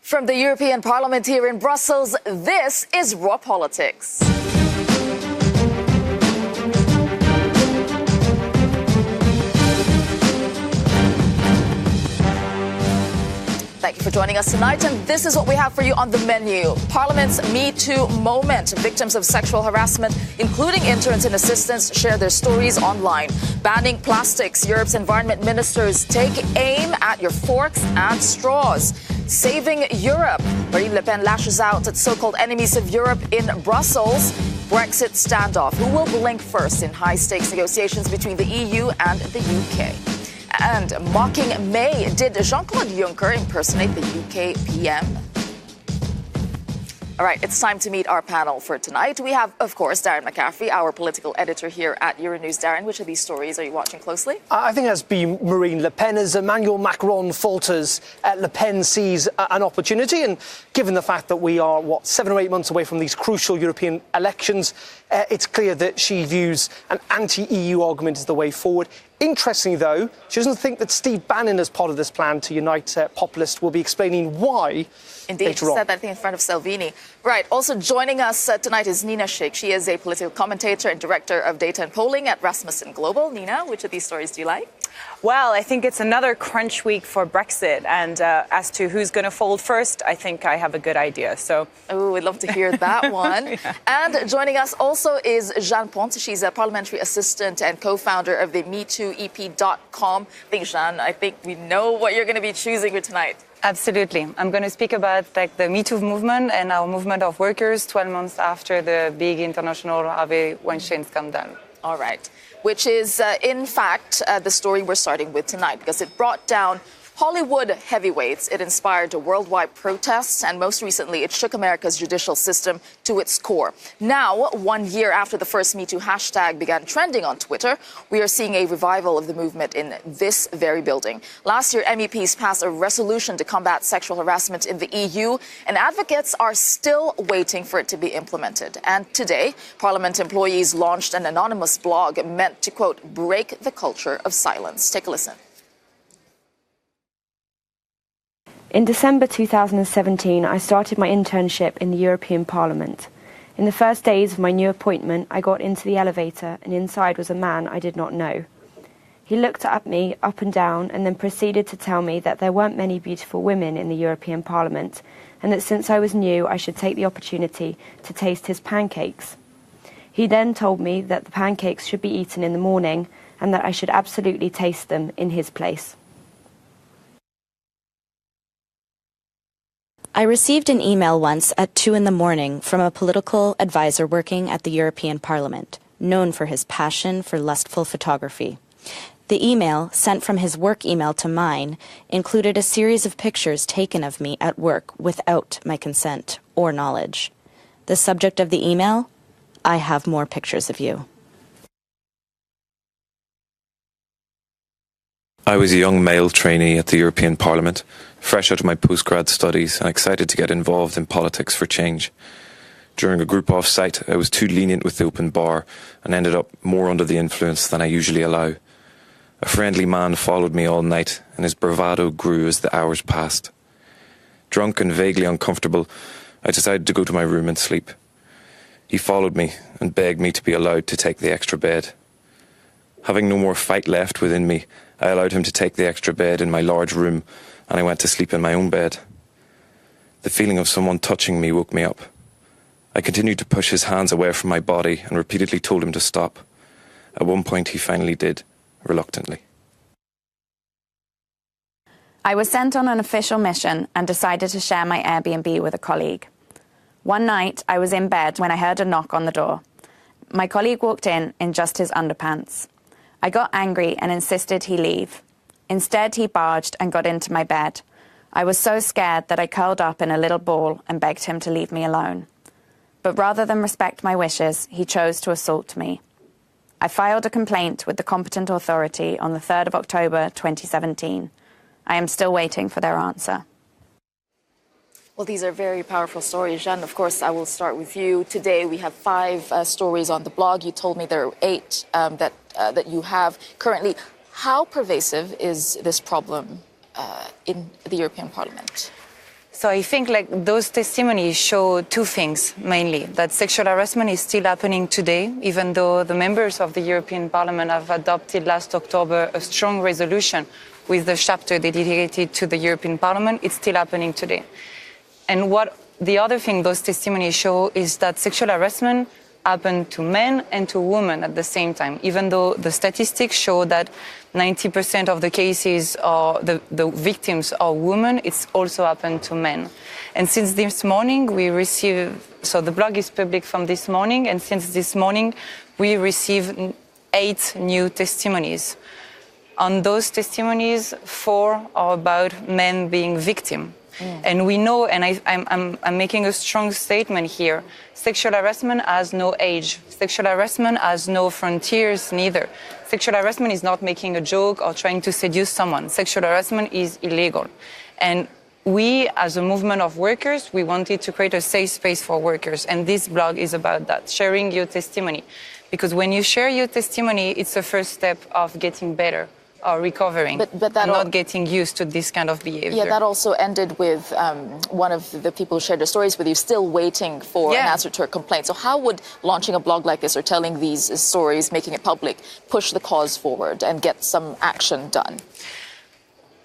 From the European Parliament here in Brussels, this is Raw Politics. Thank you for joining us tonight, and this is what we have for you on the menu. Parliament's metoo moment. Victims of sexual harassment, including interns and assistants, share their stories online. Banning plastics. Europe's environment ministers take aim at your forks and straws. Saving Europe. Marine Le Pen lashes out at so-called enemies of Europe in Brussels. Brexit standoff. Who will blink first in high-stakes negotiations between the EU and the UK? And mocking May, did Jean Claude Juncker impersonate the UK PM? All right, it's time to meet our panel for tonight. We have, of course, Darren McCaffrey, our political editor here at Euronews. Darren, which of these stories are you watching closely? I think it has been Marine Le Pen. As Emmanuel Macron falters, Le Pen sees an opportunity. And given the fact that we are, 7 or 8 months away from these crucial European elections, it's clear that she views an anti-EU argument as the way forward. Interestingly, though, she doesn't think that Steve Bannon, as part of this plan to unite populists, will be explaining why. Indeed, she said that thing in front of Salvini. Right, also joining us tonight is Nina Sheikh. She is a political commentator and director of data and polling at Rasmussen Global. Nina, which of these stories do you like? Well, I think it's another crunch week for Brexit. And as to who's going to fold first, I think I have a good idea. So, oh, we'd love to hear that one. Yeah. And joining us also is Jeanne Ponte. She's a parliamentary assistant and co-founder of the metooep.com. I think we know what you're going to be choosing for tonight. Absolutely. I'm going to speak about the MeToo movement and our movement of workers 12 months after the big international Harvey Weinstein scandal. All right. Which is, in fact, the story we're starting with tonight, because it brought down Hollywood heavyweights. It inspired worldwide protests, and most recently, it shook America's judicial system to its core. Now, 1 year after the first MeToo hashtag began trending on Twitter, we are seeing a revival of the movement in this very building. Last year, MEPs passed a resolution to combat sexual harassment in the EU, and advocates are still waiting for it to be implemented. And today, Parliament employees launched an anonymous blog meant to, quote, break the culture of silence. Take a listen. In December 2017, I started my internship in the European Parliament. In the first days of my new appointment, I got into the elevator and inside was a man I did not know. He looked at me up and down and then proceeded to tell me that there weren't many beautiful women in the European Parliament and that since I was new, I should take the opportunity to taste his pancakes. He then told me that the pancakes should be eaten in the morning and that I should absolutely taste them in his place. I received an email once at 2 a.m. from a political advisor working at the European Parliament, known for his passion for lustful photography. The email, sent from his work email to mine, included a series of pictures taken of me at work without my consent or knowledge. The subject of the email? I have more pictures of you. I was a young male trainee at the European Parliament, fresh out of my postgrad studies and excited to get involved in politics for change. During a group off-site, I was too lenient with the open bar and ended up more under the influence than I usually allow. A friendly man followed me all night and his bravado grew as the hours passed. Drunk and vaguely uncomfortable, I decided to go to my room and sleep. He followed me and begged me to be allowed to take the extra bed. Having no more fight left within me, I allowed him to take the extra bed in my large room and I went to sleep in my own bed. The feeling of someone touching me woke me up. I continued to push his hands away from my body and repeatedly told him to stop. At one point he finally did, reluctantly. I was sent on an official mission and decided to share my Airbnb with a colleague. One night I was in bed when I heard a knock on the door. My colleague walked in just his underpants. I got angry and insisted he leave. Instead, he barged and got into my bed. I was so scared that I curled up in a little ball and begged him to leave me alone. But rather than respect my wishes, he chose to assault me. I filed a complaint with the competent authority on the 3rd of October 2017. I am still waiting for their answer. Well, these are very powerful stories. Jeanne, of course, I will start with you. Today, we have 5 stories on the blog. You told me there are 8 that you have currently. How pervasive is this problem in the European Parliament? So I think like those testimonies show two things mainly, that sexual harassment is still happening today, even though the members of the European Parliament have adopted last October a strong resolution with the chapter dedicated to the European Parliament. It's still happening today. And what the other thing those testimonies show is that sexual harassment happened to men and to women at the same time, even though the statistics show that 90% of the cases are the victims are women, it's also happened to men. And since this morning, so the blog is public from this morning, and since this morning, we received 8 new testimonies. On those testimonies, 4 are about men being victims. And we know, and I'm making a strong statement here, sexual harassment has no age. Sexual harassment has no frontiers neither. Sexual harassment is not making a joke or trying to seduce someone. Sexual harassment is illegal. And we, as a movement of workers, we wanted to create a safe space for workers. And this blog is about that, sharing your testimony. Because when you share your testimony, it's the first step of getting better. Or recovering, but that and not getting used to this kind of behavior. Yeah, that also ended with one of the people who shared their stories with you still waiting for an answer to her complaint. So how would launching a blog like this or telling these stories, making it public, push the cause forward and get some action done?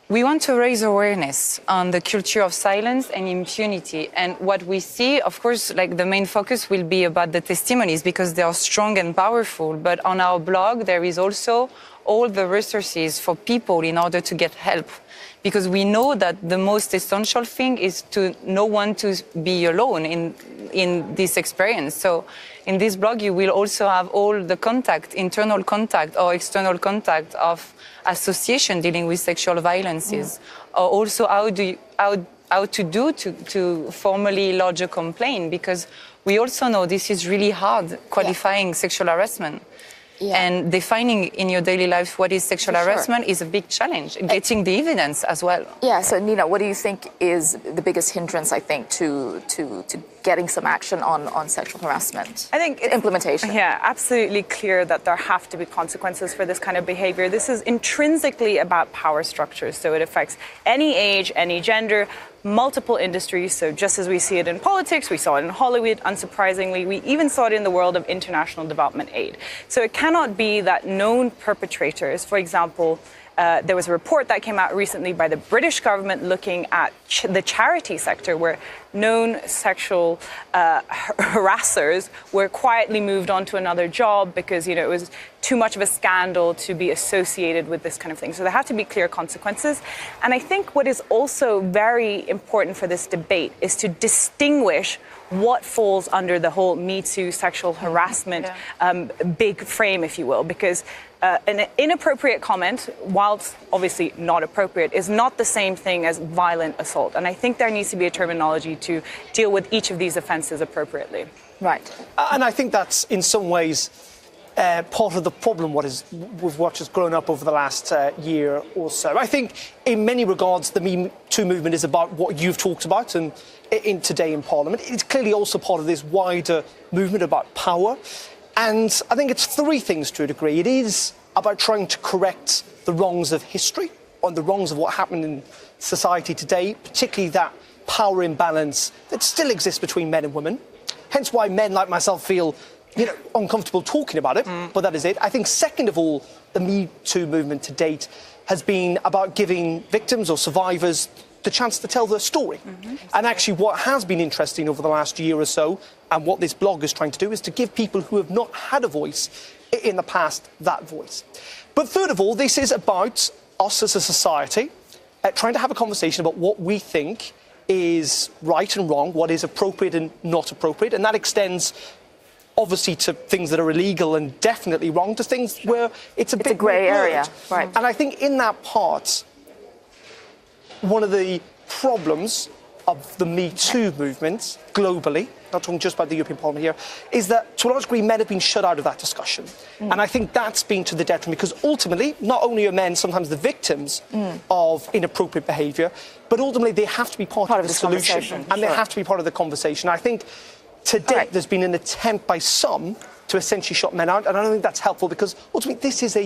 We want to raise awareness on the culture of silence and impunity. And what we see, of course, like the main focus will be about the testimonies because they are strong and powerful. But on our blog, there is also all the resources for people in order to get help. Because we know that the most essential thing is to no one to be alone in this experience. So in this blog, you will also have all the contact, internal contact or external contact of association dealing with sexual violences. Or also how to formally lodge a complaint, because we also know this is really hard, qualifying sexual harassment. Yeah. And defining in your daily life what is sexual harassment is a big challenge, getting the evidence as well. Yeah, so Nina, what do you think is the biggest hindrance, I think, to getting some action on sexual harassment? I think it's implementation. Yeah, absolutely clear that there have to be consequences for this kind of behavior. This is intrinsically about power structures, so it affects any age, any gender, multiple industries. So just as we see it in politics, we saw it in Hollywood, unsurprisingly, we even saw it in the world of international development aid. So it cannot be that known perpetrators, for example, there was a report that came out recently by the British government looking at the charity sector where known sexual harassers were quietly moved on to another job because, it was too much of a scandal to be associated with this kind of thing. So there have to be clear consequences. And I think what is also very important for this debate is to distinguish what falls under the whole Me Too sexual harassment big frame, if you will, because an inappropriate comment, whilst obviously not appropriate, is not the same thing as violent assault. And I think there needs to be a terminology to deal with each of these offences appropriately. Right. And I think that's in some ways part of the problem with what has grown up over the last year or so. I think in many regards the Me Too movement is about what you've talked about and in today in Parliament. It's clearly also part of this wider movement about power. And I think it's 3 things to a degree. It is about trying to correct the wrongs of history, on the wrongs of what happened in society today, particularly that power imbalance that still exists between men and women. Hence why men like myself feel, uncomfortable talking about it, but that is it. I think second of all, the Me Too movement to date has been about giving victims or survivors the chance to tell their story. And actually what has been interesting over the last year or so, and what this blog is trying to do, is to give people who have not had a voice in the past that voice. But third of all, this is about us as a society trying to have a conversation about what we think is right and wrong, what is appropriate and not appropriate, and that extends obviously to things that are illegal and definitely wrong, to things where it's a grey area. Right. And I think in that part, one of the problems of the Me Too movement globally, not talking just about the European Parliament here, is that to a large degree men have been shut out of that discussion. And I think that's been to the detriment, because ultimately not only are men sometimes the victims of inappropriate behaviour, but ultimately they have to be part of the solution, and they have to be part of the conversation. I think to date there's been an attempt by some to essentially shut men out, and I don't think that's helpful, because ultimately this is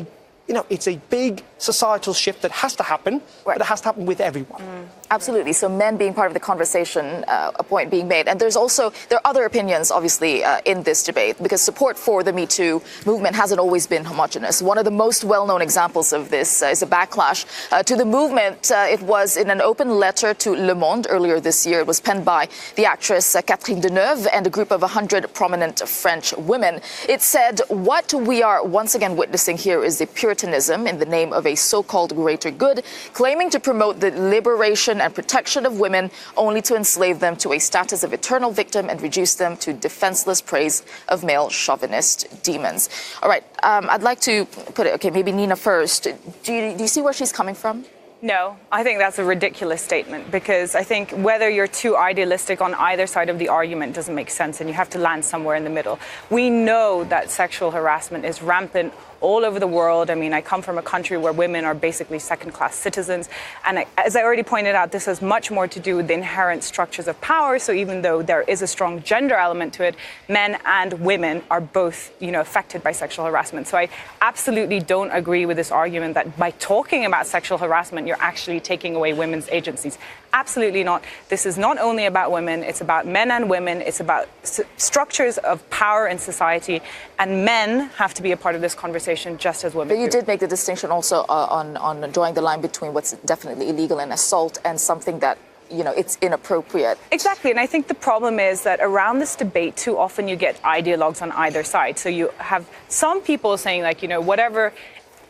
it's a big societal shift that has to happen, but it has to happen with everyone. Absolutely. So men being part of the conversation, a point being made. And there are other opinions, obviously, in this debate, because support for the Me Too movement hasn't always been homogenous. One of the most well-known examples of this is a backlash to the movement. It was in an open letter to Le Monde earlier this year. It was penned by the actress Catherine Deneuve and a group of 100 prominent French women. It said, what we are once again witnessing here is the Puritanism in the name of a so-called greater good, claiming to promote the liberation and protection of women only to enslave them to a status of eternal victim and reduce them to defenseless praise of male chauvinist demons. All right, I'd like to put it, okay, maybe Nina first. Do you see where she's coming from? No, I think that's a ridiculous statement, because I think whether you're too idealistic on either side of the argument doesn't make sense, and you have to land somewhere in the middle. We know that sexual harassment is rampant all over the world. I mean, I come from a country where women are basically second-class citizens. And as I already pointed out, this has much more to do with the inherent structures of power. So even though there is a strong gender element to it, men and women are both, affected by sexual harassment. So I absolutely don't agree with this argument that by talking about sexual harassment, you're actually taking away women's agencies. Absolutely not. This is not only about women, it's about men and women. It's about structures of power in society. And men have to be a part of this conversation just as women. But you did make the distinction also on drawing the line between what's definitely illegal and assault and something that, it's inappropriate. Exactly. And I think the problem is that around this debate, too often you get ideologues on either side. So you have some people saying, whatever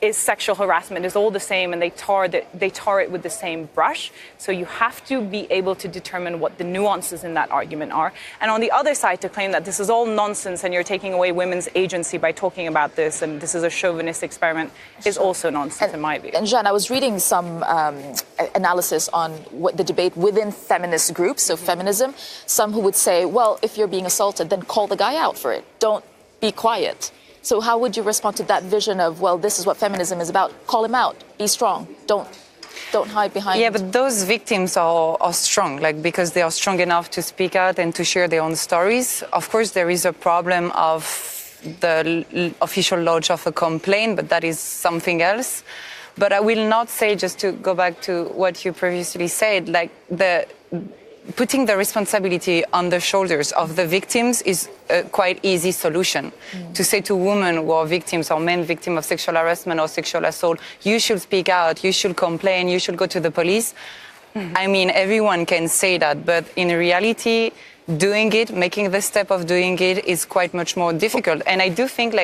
is sexual harassment is all the same, and they tar it with the same brush. So you have to be able to determine what the nuances in that argument are. And on the other side, to claim that this is all nonsense and you're taking away women's agency by talking about this, and this is a chauvinist experiment, is also nonsense in my view. And Jean, I was reading some analysis on what the debate within feminist groups, so feminism, some who would say, well, if you're being assaulted, then call the guy out for it. Don't be quiet. So how would you respond to that vision of, well, this is what feminism is about? Call him out. Be strong. Don't hide behind. Yeah, but those victims are strong, because they are strong enough to speak out and to share their own stories. Of course, there is a problem of the official lodge of a complaint, but that is something else. But I will not say, just to go back to what you previously said, putting the responsibility on the shoulders of the victims is a quite easy solution. To say to women who are victims or men victims of sexual harassment or sexual assault, you should speak out, you should complain, you should go to the police. I mean, everyone can say that, but in reality, doing it, making the step of doing it is quite much more difficult. And I do think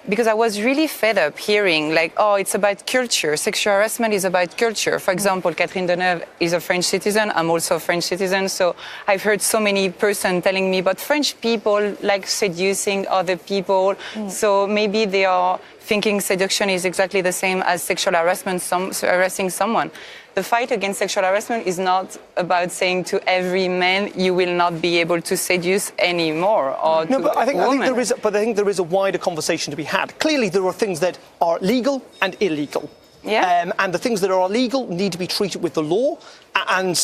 because I was really fed up hearing it's about culture. Sexual harassment is about culture. For example, Catherine Deneuve is a French citizen. I'm also a French citizen. So I've heard so many persons telling me, but French people like seducing other people. So maybe they are thinking seduction is exactly the same as sexual harassment, harassing someone. The fight against sexual harassment is not about saying to every man you will not be able to seduce anymore, or no, to but I think there is a wider conversation to be had. Clearly, there are things that are legal and illegal. Yeah. And the things that are illegal need to be treated with the law. And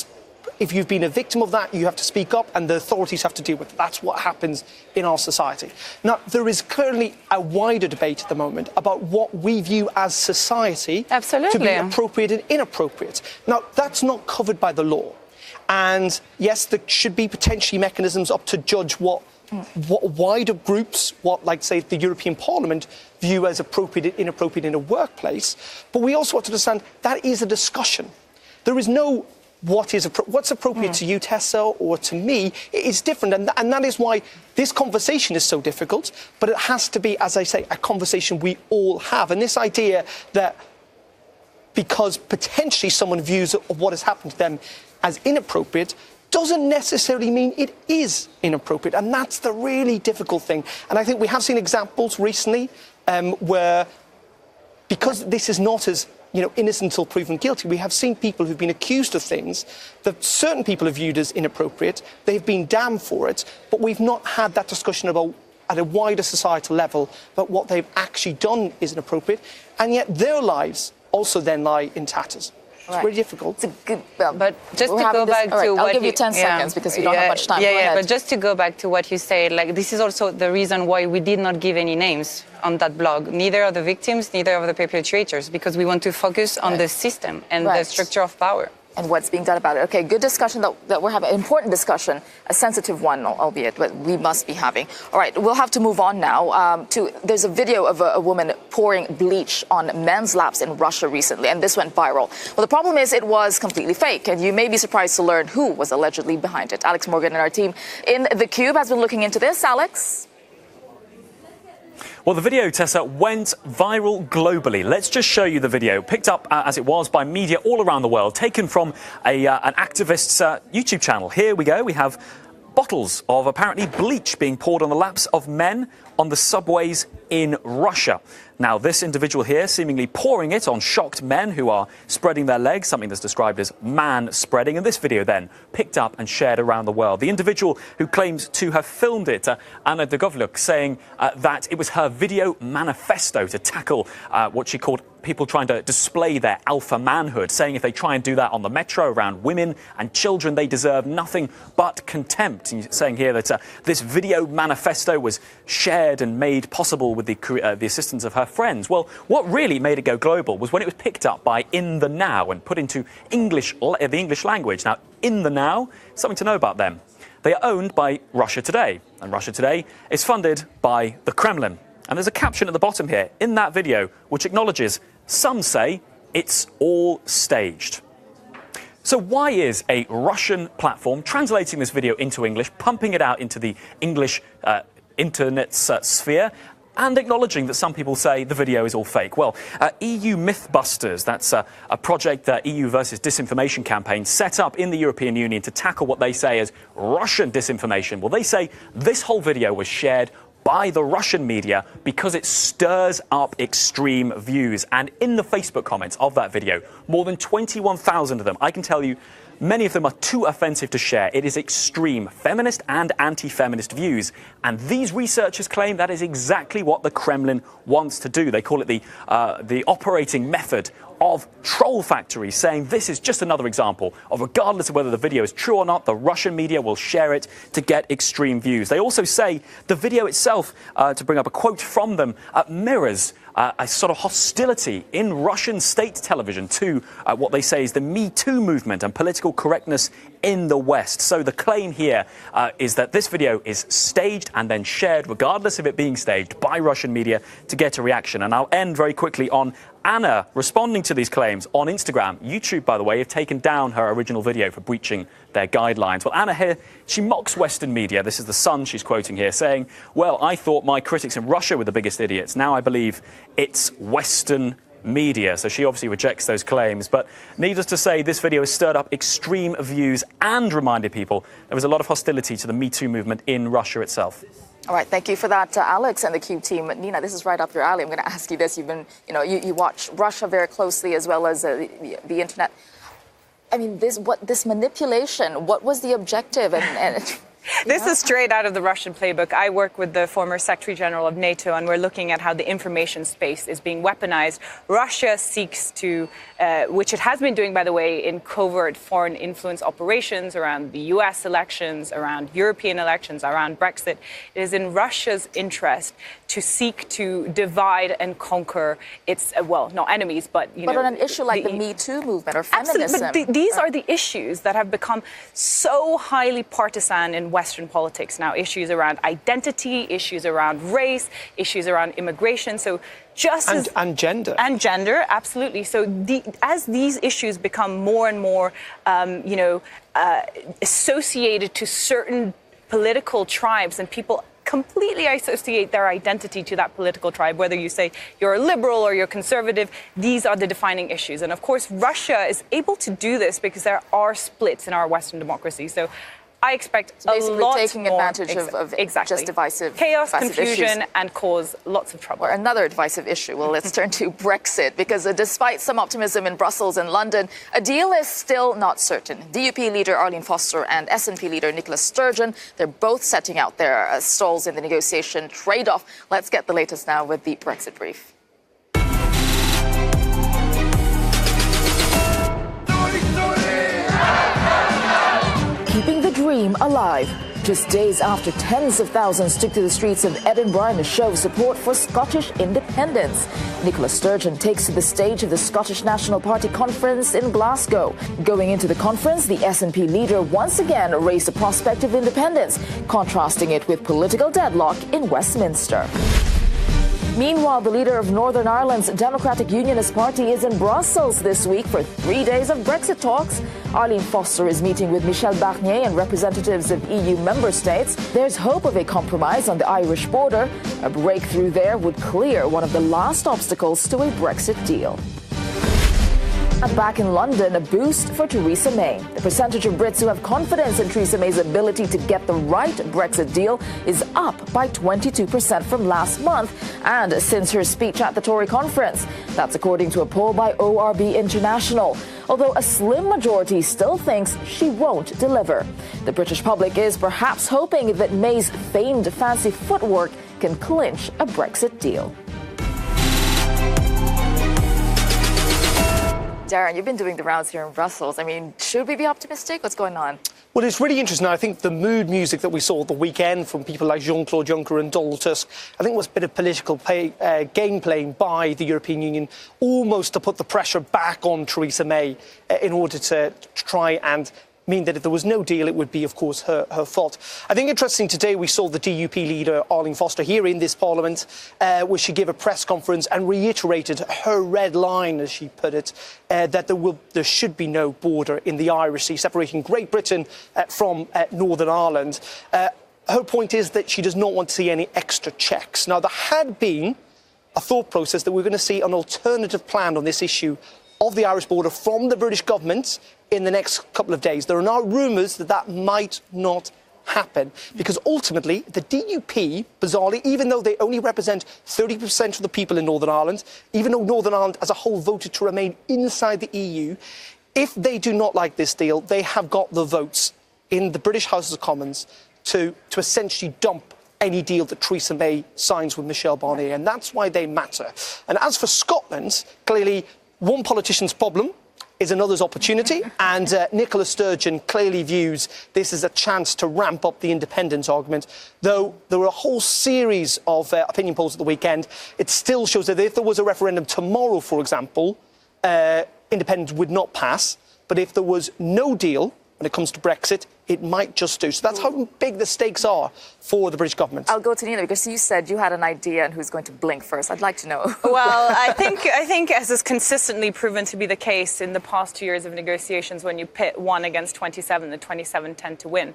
if you've been a victim of that, you have to speak up, and the authorities have to deal with it. That's what happens in our society. Now, there is clearly a wider debate at the moment about what we view as society to be appropriate and inappropriate. Now, that's not covered by the law. And yes, there should be potentially mechanisms up to judge what wider groups, say, the European Parliament view as appropriate and inappropriate in a workplace. But we also have to understand that is a discussion. There is no what's appropriate to you, Tessa, or to me. It's different, and that is why this conversation is so difficult. But it has to be, as I say, a conversation we all have. And this idea that because potentially someone views what has happened to them as inappropriate doesn't necessarily mean it is inappropriate. And that's the really difficult thing. And I think we have seen examples recently where, because this is not as innocent until proven guilty, we have seen people who've been accused of things that certain people have viewed as inappropriate. They've been damned for it, but we've not had that discussion about, at a wider societal level, about what they've actually done is inappropriate, and yet their lives also then lie in tatters. It's really difficult. It's a good, but just to go back to what I'll give you 10 seconds because we don't have much time. Yeah, but just to go back to what you said, this is also the reason why we did not give any names on that blog, neither of the victims, neither of the perpetrators, because we want to focus on the system and the structure of power. and what's being done about it. Okay, good discussion that we're having, important discussion, a sensitive one, albeit, but we must be having. All right, we'll have to move on now there's a video of a woman pouring bleach on men's laps in Russia recently, and this went viral. Well, the problem is it was completely fake, and you may be surprised to learn who was allegedly behind it. Alex Morgan and our team in The Cube has been looking into this. Alex? Well, the video, Tessa, went viral globally. Let's just show you the video, picked up as it was by media all around the world, taken from an activist's YouTube channel. Here we go. We have bottles of apparently bleach being poured on the laps of men on the subways in Russia. Now, this individual here seemingly pouring it on shocked men who are spreading their legs, something that's described as man-spreading. And this video then picked up and shared around the world. The individual who claims to have filmed it, Anna Dogovlyuk, saying that it was her video manifesto to tackle what she called people trying to display their alpha manhood, saying if they try and do that on the metro around women and children, they deserve nothing but contempt. And saying here that this video manifesto was shared and made possible with the assistance of her friends. Well, what really made it go global was when it was picked up by In the Now and put into the English language. Now, In the Now, something to know about them. They are owned by Russia Today, and Russia Today is funded by the Kremlin. And there's a caption at the bottom here in that video which acknowledges some say it's all staged. So why is a Russian platform translating this video into English, pumping it out into the English internet sphere, and acknowledging that some people say the video is all fake? Well, EU Mythbusters, that's a project that EU versus disinformation campaign set up in the European Union to tackle what they say is Russian disinformation. Well, they say this whole video was shared by the Russian media because it stirs up extreme views. And in the Facebook comments of that video, more than 21,000 of them, I can tell you, many of them are too offensive to share. It is extreme feminist and anti-feminist views. And these researchers claim that is exactly what the Kremlin wants to do. They call it the operating method of troll factories, saying this is just another example of, regardless of whether the video is true or not, the Russian media will share it to get extreme views. They also say the video itself, to bring up a quote from them, mirrors a sort of hostility in Russian state television to what they say is the metoo movement and political correctness in the West. So the claim here is that this video is staged and then shared, regardless of it being staged, by Russian media to get a reaction. And I'll end very quickly on Anna responding to these claims on Instagram. YouTube, by the way, have taken down her original video for breaching their guidelines. Well, Anna here, she mocks Western media. This is The Sun she's quoting here, saying, well, I thought my critics in Russia were the biggest idiots. Now I believe it's Western media. So she obviously rejects those claims. But needless to say, this video has stirred up extreme views and reminded people there was a lot of hostility to the Me Too movement in Russia itself. All right, thank you for that, Alex and the Cube team. Nina, this is right up your alley. I'm going to ask you this. You've been, you watch Russia very closely as well as the internet. I mean, this manipulation, what was the objective? This is straight out of the Russian playbook. I work with the former Secretary General of NATO, and we're looking at how the information space is being weaponized. Russia seeks to, which it has been doing, by the way, in covert foreign influence operations around the US elections, around European elections, around Brexit. It is in Russia's interest to seek to divide and conquer its, well, not enemies, but, But on an issue like the Me Too movement or feminism. Absolutely, but these are the issues that have become so highly partisan in Western politics now. Issues around identity, issues around race, issues around immigration. So and gender. And gender, absolutely. So as these issues become more and more, associated to certain political tribes, and people completely associate their identity to that political tribe, whether you say you're a liberal or you're conservative, these are the defining issues. And of course, Russia is able to do this because there are splits in our Western democracy. So I expect a lot taking more advantage of just divisive chaos, confusion, issues, and cause lots of trouble. Or another divisive issue. Well, let's turn to Brexit, because despite some optimism in Brussels and London, a deal is still not certain. DUP leader Arlene Foster and SNP leader Nicola Sturgeon, they're both setting out their stalls in the negotiation trade-off. Let's get the latest now with the Brexit brief. Keeping the dream alive. just days after tens of thousands took to the streets of Edinburgh in a show of support for Scottish independence. Nicola Sturgeon takes to the stage of the Scottish National Party conference in Glasgow. Going into the conference, the SNP leader once again raised the prospect of independence, contrasting it with political deadlock in Westminster. Meanwhile, the leader of Northern Ireland's Democratic Unionist Party is in Brussels this week for 3 days of Brexit talks. Arlene Foster is meeting with Michel Barnier and representatives of EU member states. There's hope of a compromise on the Irish border. A breakthrough there would clear one of the last obstacles to a Brexit deal. Back in London, a boost for Theresa May. The percentage of Brits who have confidence in Theresa May's ability to get the right Brexit deal is up by 22% from last month and since her speech at the Tory conference. That's according to a poll by ORB International. Although a slim majority still thinks she won't deliver. The British public is perhaps hoping that May's famed fancy footwork can clinch a Brexit deal. Darren, you've been doing the rounds here in Brussels. I mean, should we be optimistic? What's going on? Well, it's really interesting. I think the mood music that we saw at the weekend from people like Jean Claude Juncker and Donald Tusk, I think was a bit of political game playing by the European Union, almost to put the pressure back on Theresa May in order to try and mean that if there was no deal, it would be, of course, her fault. I think interesting today we saw the DUP leader, Arlene Foster, here in this Parliament, where she gave a press conference and reiterated her red line, as she put it, that there should be no border in the Irish Sea, separating Great Britain from Northern Ireland. Her point is that she does not want to see any extra checks. Now, there had been a thought process that we're going to see an alternative plan on this issue of the Irish border from the British government in the next couple of days. There are now rumours that that might not happen because ultimately the DUP, bizarrely, even though they only represent 30% of the people in Northern Ireland, even though Northern Ireland as a whole voted to remain inside the EU, if they do not like this deal, they have got the votes in the British House of Commons to essentially dump any deal that Theresa May signs with Michel Barnier, and that's why they matter. And as for Scotland, clearly one politician's problem is another's opportunity, and Nicola Sturgeon clearly views this as a chance to ramp up the independence argument, though there were a whole series of opinion polls at the weekend. It still shows that if there was a referendum tomorrow, for example, independence would not pass, but if there was no deal when it comes to Brexit, it might just do. So that's how big the stakes are for the British government. I'll go to Nina because you said you had an idea on who's going to blink first. I'd like to know. Well, I think as is consistently proven to be the case in the past 2 years of negotiations, when you pit one against 27, the 27 tend to win.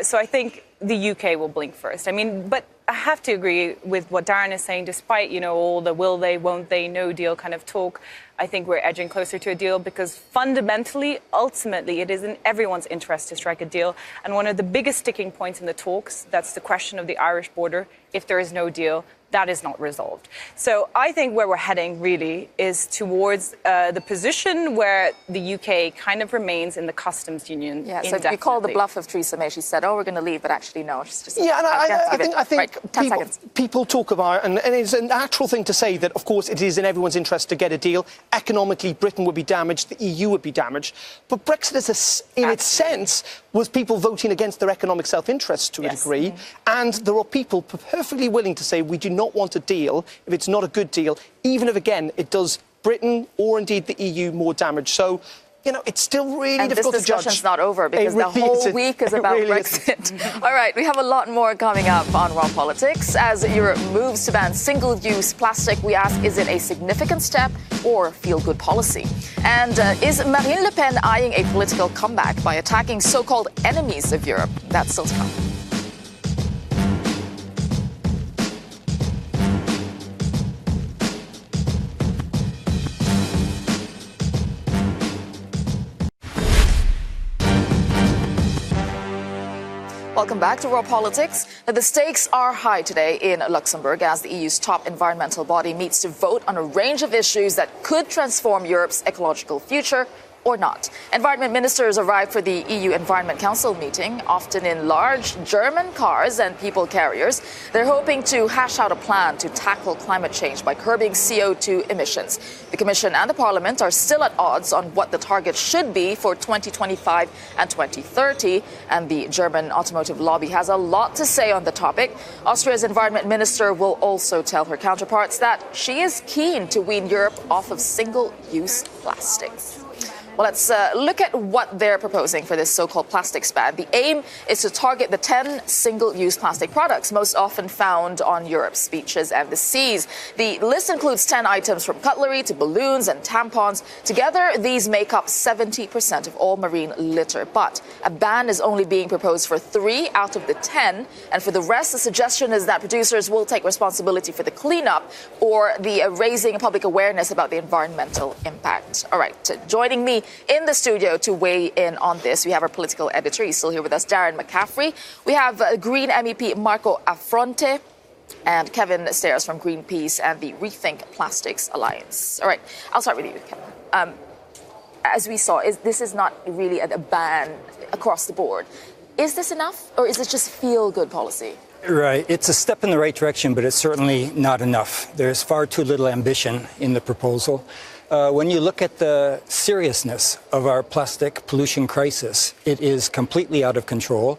So I think the UK will blink first. I mean, but I have to agree with what Darren is saying, despite, all the will they, won't they, no deal kind of talk. I think we're edging closer to a deal because fundamentally, ultimately, it is in everyone's interest to strike a deal. And one of the biggest sticking points in the talks, that's the question of the Irish border. If there is no deal, that is not resolved. So I think where we're heading really is towards the position where the UK kind of remains in the customs union. Yeah, so you call the bluff of Theresa May. She said, we're going to leave, but actually, no. She's just... Yeah, and I think right, people talk about, and it's a natural thing to say that, of course, it is in everyone's interest to get a deal. Economically, Britain would be damaged, the EU would be damaged. But Brexit, in its sense, was people voting against their economic self-interest to a degree. And there are people perfectly willing to say we do not want a deal if it's not a good deal, even if, again, it does Britain or indeed the EU more damage. So, it's still really difficult to judge. This discussion's not over because the whole week is about Brexit. All right, we have a lot more coming up on Raw Politics. As Europe moves to ban single-use plastic, we ask, is it a significant step or feel-good policy? And is Marine Le Pen eyeing a political comeback by attacking so-called enemies of Europe? That's still to come. Welcome back to Raw Politics. Now, the stakes are high today in Luxembourg as the EU's top environmental body meets to vote on a range of issues that could transform Europe's ecological future or not. Environment ministers arrived for the EU Environment Council meeting, often in large German cars and people carriers. They're hoping to hash out a plan to tackle climate change by curbing CO2 emissions. The Commission and the Parliament are still at odds on what the target should be for 2025 and 2030, and the German automotive lobby has a lot to say on the topic. Austria's Environment Minister will also tell her counterparts that she is keen to wean Europe off of single-use plastics. Well, let's look at what they're proposing for this so-called plastics ban. The aim is to target the 10 single-use plastic products most often found on Europe's beaches and the seas. The list includes 10 items from cutlery to balloons and tampons. Together, these make up 70% of all marine litter. But a ban is only being proposed for 3 out of the 10. And for the rest, the suggestion is that producers will take responsibility for the cleanup or the raising public awareness about the environmental impact. All right, joining me in the studio to weigh in on this, we have our political editor. He's still here with us, Darren McCaffrey. We have Green MEP Marco Affronte and Kevin Stairs from Greenpeace and the Rethink Plastics Alliance. All right, I'll start with you, Kevin. As we saw, this is not really a ban across the board. Is this enough, or is this just feel-good policy? Right. It's a step in the right direction, but it's certainly not enough. There's far too little ambition in the proposal. When you look at the seriousness of our plastic pollution crisis, it is completely out of control.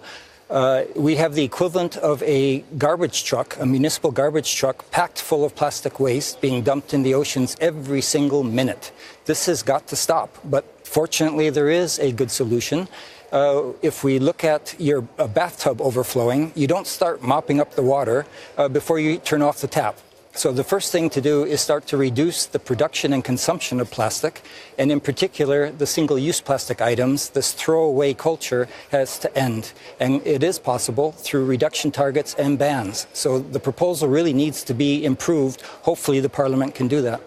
We have the equivalent of a garbage truck, a municipal garbage truck, packed full of plastic waste being dumped in the oceans every single minute. This has got to stop. But fortunately, there is a good solution. If we look at your bathtub overflowing, you don't start mopping up the water before you turn off the tap. So the first thing to do is start to reduce the production and consumption of plastic, and in particular, the single-use plastic items. This throwaway culture has to end, and it is possible through reduction targets and bans. So the proposal really needs to be improved. Hopefully the Parliament can do that.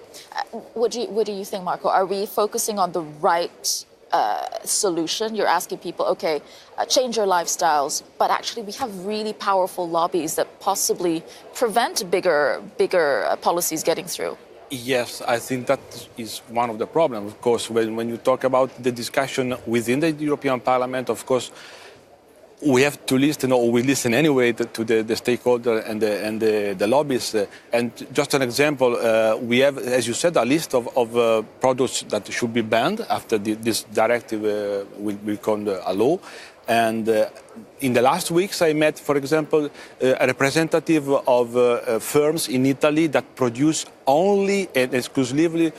What do you think, Marco? Are we focusing on the right solution? You're asking people, okay, change your lifestyles, but actually we have really powerful lobbies that possibly prevent bigger policies getting through. Yes, I think that is one of the problems. Of course, when you talk about the discussion within the European Parliament, of course, we have to listen, or we listen anyway, to the stakeholder and the lobbyists. And just an example, we have, as you said, a list of products that should be banned after this directive will become a law. And in the last weeks, I met, for example, a representative of firms in Italy that produce only and exclusively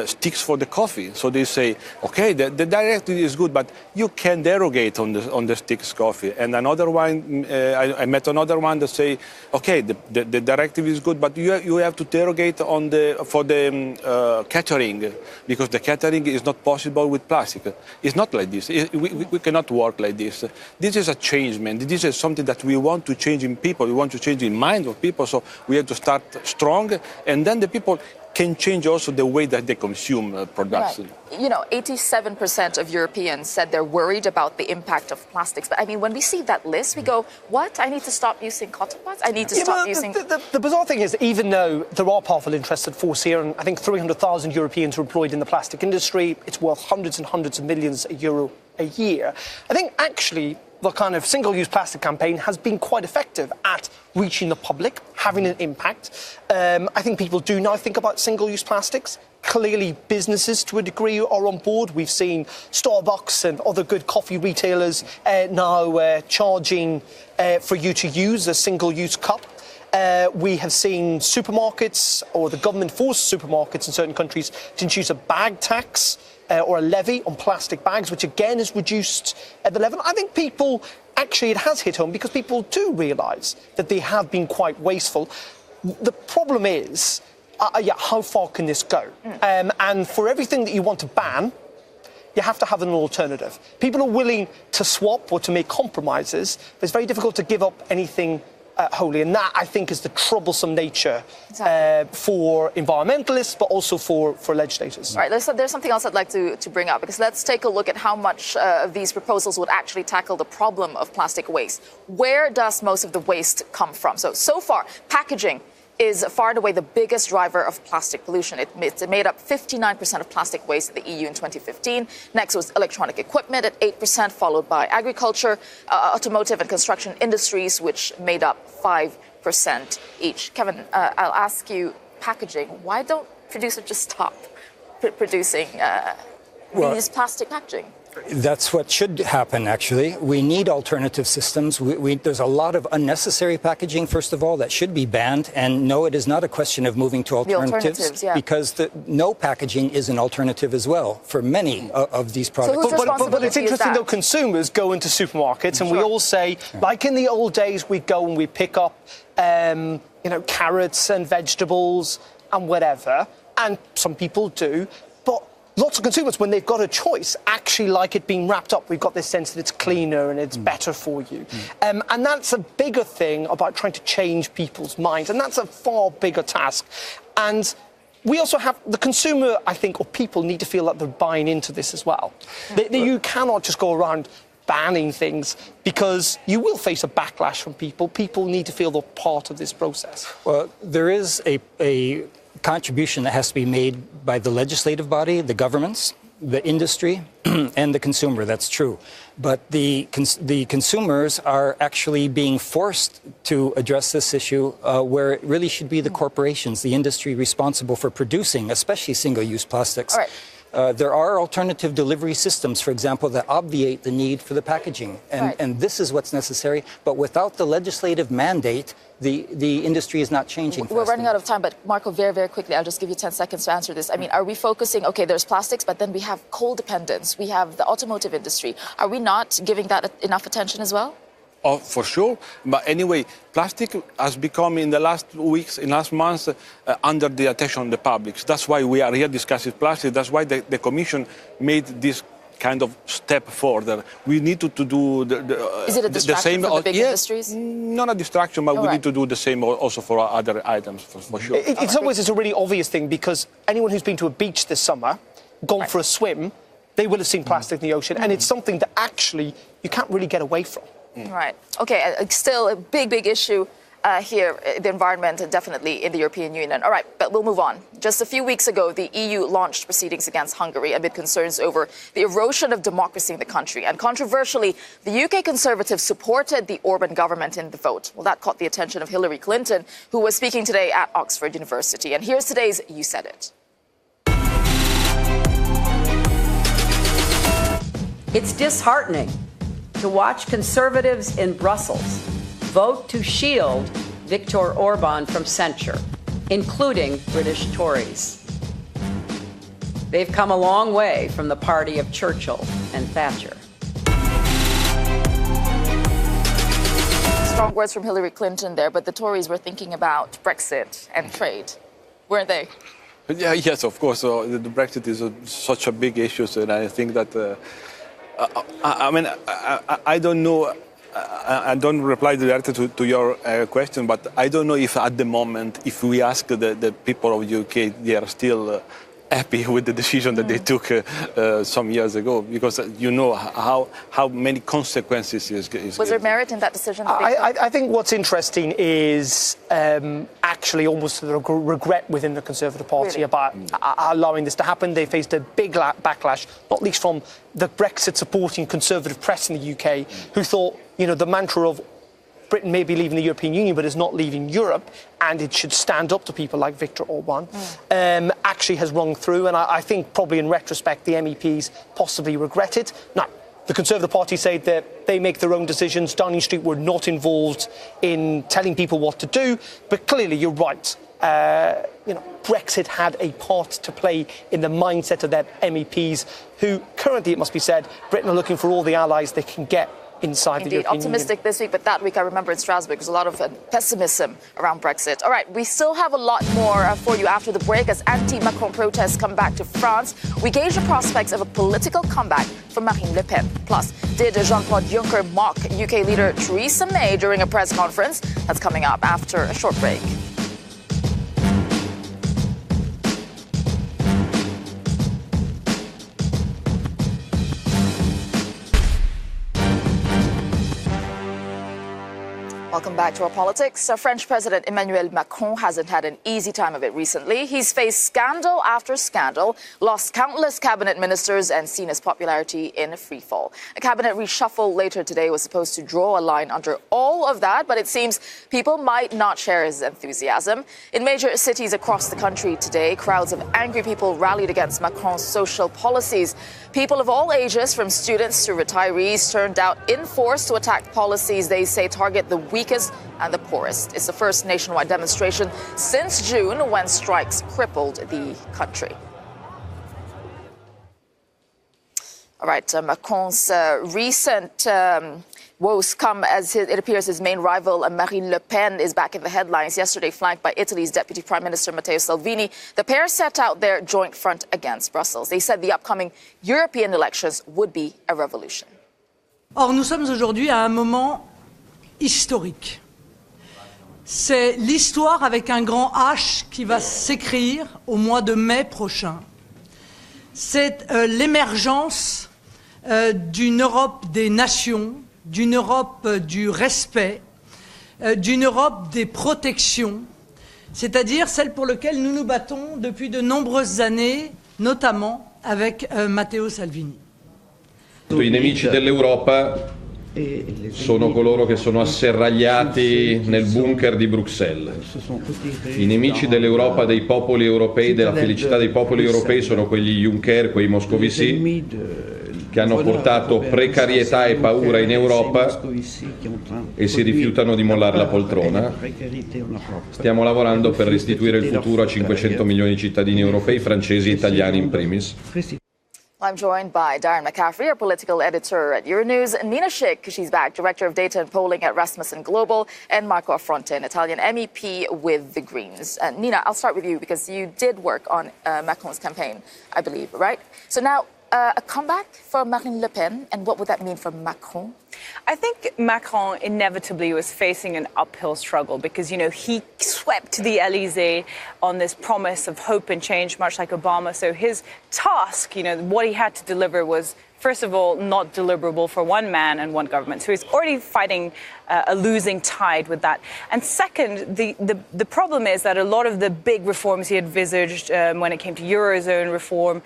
sticks for the coffee. So they say, okay, the directive is good, but you can derogate on the sticks coffee. And another one, I met another one that say, okay, the directive is good, but you have to derogate for the catering, because the catering is not possible with plastic. It's not like this. We cannot work like this. This is a change, man. This is something that we want to change in people. We want to change in mind of people. So we have to start strong, and then the people can change also the way that they consume products. Right. You know, 87% of Europeans said they're worried about the impact of plastics. But I mean, when we see that list, we go, what? I need to stop using cotton buds? I need to stop using... The bizarre thing is, even though there are powerful interested force here, and I think 300,000 Europeans are employed in the plastic industry, it's worth hundreds and hundreds of millions of euro a year. I think actually the kind of single-use plastic campaign has been quite effective at reaching the public, having an impact. I think people do now think about single-use plastics. Clearly, businesses, to a degree, are on board. We've seen Starbucks and other good coffee retailers now charging for you to use a single-use cup. We have seen supermarkets, or the government forced supermarkets in certain countries to introduce a bag tax or a levy on plastic bags, which again has reduced the level. I think people, actually it has hit home because people do realise that they have been quite wasteful. The problem is, how far can this go? And for everything that you want to ban, you have to have an alternative. People are willing to swap or to make compromises, but it's very difficult to give up anything wholly, and that, I think, is the troublesome nature for environmentalists, but also for legislators. All right, there's something else I'd like to bring up, because let's take a look at how much of these proposals would actually tackle the problem of plastic waste. Where does most of the waste come from? So far, packaging, is far and away the biggest driver of plastic pollution. It made up 59% of plastic waste in the EU in 2015. Next was electronic equipment at 8%, followed by agriculture, automotive and construction industries, which made up 5% each. Kevin, I'll ask you, packaging. Why don't producers just stop producing these plastic packaging? That's what should happen, actually. We need alternative systems. There's a lot of unnecessary packaging, first of all, that should be banned. And no, it is not a question of moving to alternatives, because no packaging is an alternative as well for many of these products. But it's interesting, though, consumers go into supermarkets and we all say, like in the old days, we go and we pick up, carrots and vegetables and whatever. And some people do. Lots of consumers, when they've got a choice, actually like it being wrapped up. We've got this sense that it's cleaner and it's better for you. And that's a bigger thing about trying to change people's minds. And that's a far bigger task. And we also have the consumer, I think, or people need to feel that they're buying into this as well. You cannot just go around banning things because you will face a backlash from people. People need to feel they're part of this process. Well, there is a contribution that has to be made by the legislative body, the governments, the industry, and the consumer. That's true. But the consumers are actually being forced to address this issue where it really should be the corporations, the industry responsible for producing, especially single-use plastics. All right. There are alternative delivery systems, for example, that obviate the need for the packaging. And this is what's necessary. But without the legislative mandate, the industry is not changing. We're running out of time, but Marco, very, very quickly, I'll just give you 10 seconds to answer this. I mean, are we focusing, okay, there's plastics, but then we have coal dependence, we have the automotive industry. Are we not giving that enough attention as well? Oh, for sure. But anyway, plastic has become in the last weeks, in last months, under the attention of the public. That's why we are here discussing plastic. That's why the Commission made this kind of step further. We need to do Is it a distraction for the big industries? Not a distraction, but we need to do the same also for other items, for sure. It's a really obvious thing because anyone who's been to a beach this summer, gone for a swim, they will have seen plastic in the ocean. And it's something that actually you can't really get away from. Right. Okay, still a big, big issue here, the environment, definitely in the European Union. All right, but we'll move on. Just a few weeks ago, the EU launched proceedings against Hungary amid concerns over the erosion of democracy in the country. And controversially, the UK Conservatives supported the Orban government in the vote. Well, that caught the attention of Hillary Clinton, who was speaking today at Oxford University. And here's today's You Said It. It's disheartening to watch conservatives in Brussels vote to shield Viktor Orban from censure, including British Tories. They've come a long way from the party of Churchill and Thatcher. Strong words from Hillary Clinton there, but the Tories were thinking about Brexit and trade, weren't they? Yeah, yes, of course. The Brexit is such a big issue, and I think that I don't know. I don't reply directly to your question, but I don't know if at the moment, if we ask the people of the UK, they are still happy with the decision that they took some years ago, because you know how many consequences is Was there merit in that decision? I think what's interesting is actually almost the regret within the Conservative Party about allowing this to happen. They faced a big backlash, not least from the Brexit-supporting Conservative press in the UK, who thought, the mantra of Britain may be leaving the European Union, but is not leaving Europe, and it should stand up to people like Viktor Orban, actually has rung through. And I think probably in retrospect, the MEPs possibly regret it. Now, the Conservative Party say that they make their own decisions. Downing Street were not involved in telling people what to do. But clearly, you're right. Brexit had a part to play in the mindset of their MEPs, who currently, it must be said, Britain are looking for all the allies they can get inside the European optimistic Union. This week, but that week I remember in Strasbourg there's a lot of pessimism around Brexit. All right, we still have a lot more for you after the break as anti-Macron protests come back to France. We gauge the prospects of a political comeback for Marine Le Pen. Plus, did Jean Claude Juncker mock UK leader Theresa May during a press conference? That's coming up after a short break. Welcome back to our politics. French President Emmanuel Macron hasn't had an easy time of it recently. He's faced scandal after scandal, lost countless cabinet ministers, and seen his popularity in a freefall. A cabinet reshuffle later today was supposed to draw a line under all of that, but it seems people might not share his enthusiasm. In major cities across the country today, crowds of angry people rallied against Macron's social policies. People of all ages, from students to retirees, turned out in force to attack policies they say target the weakest and the poorest. It's the first nationwide demonstration since June, when strikes crippled the country. All right, Macron's recent woes come as it appears his main rival, Marine Le Pen, is back in the headlines. Yesterday, flanked by Italy's Deputy Prime Minister Matteo Salvini, the pair set out their joint front against Brussels. They said the upcoming European elections would be a revolution. Or, nous sommes aujourd'hui à un moment historique. C'est l'histoire avec un grand H qui va s'écrire au mois de mai prochain. C'est l'émergence d'une Europe des nations, d'une Europe du respect, d'une Europe des protections, c'est-à-dire celle pour laquelle nous nous battons depuis de nombreuses années, notamment avec Matteo Salvini. I nemici dell'Europa sono coloro che sono asserragliati nel bunker di Bruxelles. I nemici dell'Europa, dei popoli europei, della felicità dei popoli europei sono quegli Juncker, quei moscovici che hanno portato precarietà e paura in Europa e si rifiutano di mollare la poltrona. Stiamo lavorando per restituire il futuro a 500 milioni di cittadini europei, francesi e italiani in primis. I'm joined by Darren McCaffrey, our political editor at Euronews, Nina Schick, she's back, Director of Data and Polling at Rasmussen Global, and Marco Affronte, an Italian MEP with the Greens. Nina, I'll start with you because you did work on Macron's campaign, I believe, right? So now, a comeback for Marine Le Pen, and what would that mean for Macron? I think Macron inevitably was facing an uphill struggle because, you know, he swept the Elysée on this promise of hope and change, much like Obama. So his task, you know, what he had to deliver was, first of all, not deliverable for one man and one government. So he's already fighting a losing tide with that. And second, the problem is that a lot of the big reforms he envisaged when it came to Eurozone reform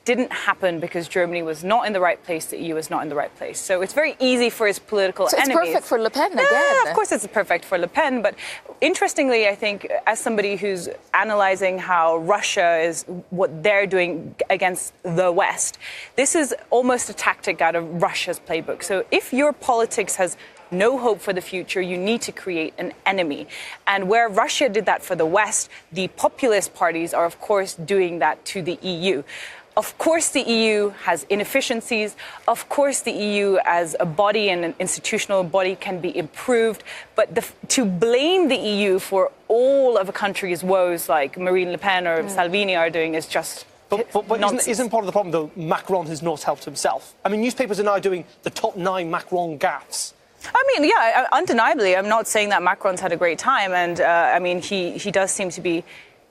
didn't happen because Germany was not in the right place, the EU was not in the right place. So it's very easy for his political enemies. So it's perfect for Le Pen again. Yeah, of course it's perfect for Le Pen. But interestingly, I think, as somebody who's analysing how Russia is, what they're doing against the West, this is almost a tactic out of Russia's playbook. So if your politics has no hope for the future, you need to create an enemy. And where Russia did that for the West, the populist parties are, of course, doing that to the EU. Of course, the EU has inefficiencies. Of course, the EU as a body and an institutional body can be improved. But to blame the EU for all of a country's woes, like Marine Le Pen or Salvini are doing, is just But isn't part of the problem, though, Macron has not helped himself? I mean, newspapers are now doing the top 9 Macron gaffes. I mean, yeah, undeniably, I'm not saying that Macron's had a great time. And, I mean, he does seem to be...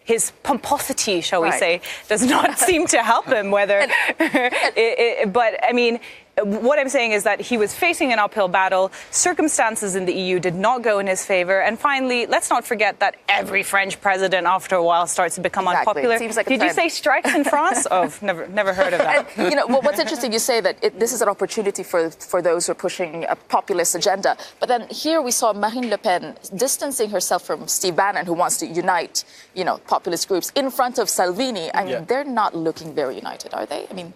His pomposity, shall we say, does not seem to help him, whether... but, I mean, what I'm saying is that he was facing an uphill battle. Circumstances in the EU did not go in his favor. And finally, let's not forget that every French president, after a while, starts to become unpopular. It seems like Did you say strikes in France? Oh, never heard of that. And, you know, what's interesting, you say that this is an opportunity for those who are pushing a populist agenda. But then here we saw Marine Le Pen distancing herself from Steve Bannon, who wants to unite, you know, populist groups, in front of Salvini. I mean, they're not looking very united, are they? I mean...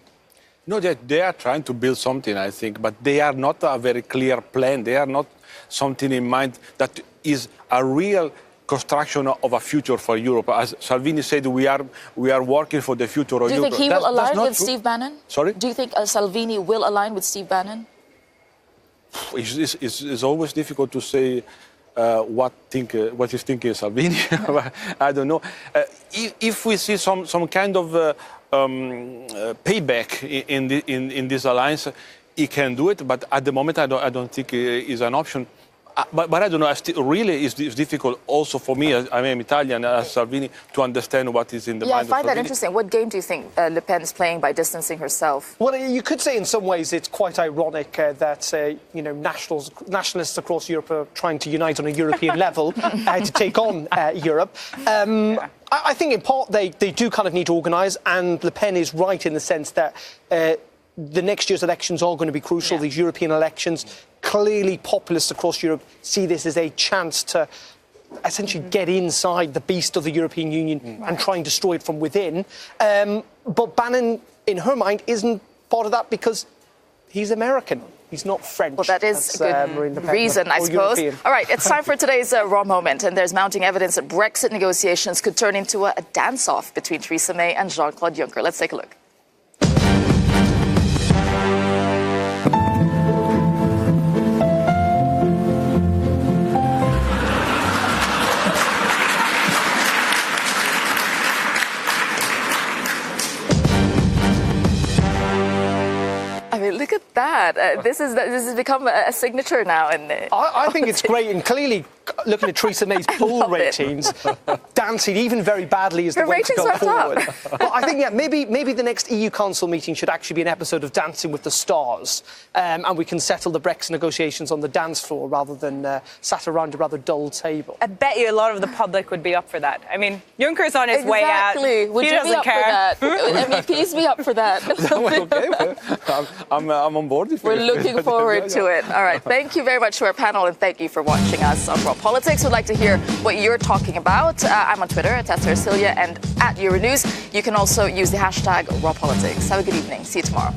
No, they are trying to build something, I think, but they are not a very clear plan. They are not something in mind that is a real construction of a future for Europe. As Salvini said, we are working for the future of Europe. Do you think he will align with Steve Bannon? Sorry? Do you think Salvini will align with Steve Bannon? It's always difficult to say what is thinking Salvini. I don't know. If we see some kind of payback in this alliance, he can do it. But at the moment, I don't think it's an option. But I don't know, really it's difficult also for me, I am Italian, as Salvini, to understand what is in the mind of Salvini. Yeah, I find that interesting. What game do you think Le Pen is playing by distancing herself? Well, you could say in some ways it's quite ironic that, nationalists across Europe are trying to unite on a European level to take on Europe. I think in part they do kind of need to organise, and Le Pen is right in the sense that the next year's elections are going to be crucial, these European elections. Clearly, populists across Europe see this as a chance to essentially get inside the beast of the European Union and try and destroy it from within. But Bannon, in her mind, isn't part of that because he's American. He's not French. Well, that is a good reason, I suppose. European. All right, it's time for today's Raw Moment, and there's mounting evidence that Brexit negotiations could turn into a dance-off between Theresa May and Jean Claude Juncker. Let's take a look. Look at that. This has become a signature now. I think it's great, and clearly looking at Theresa May's poll ratings, dancing even very badly is the way to go forward. But I think, maybe the next EU Council meeting should actually be an episode of Dancing with the Stars, and we can settle the Brexit negotiations on the dance floor rather than sat around a rather dull table. I bet you a lot of the public would be up for that. I mean, Juncker's on his way out. Exactly. Would you be up for that? MEPs be up for that? Okay, I'm on board. We're looking forward to it. All right. Thank you very much to our panel, and thank you for watching us on Raw Politics. We'd like to hear what you're talking about. I'm on Twitter at @Celia and @Euronews. You can also use the hashtag Raw Politics. Have a good evening. See you tomorrow.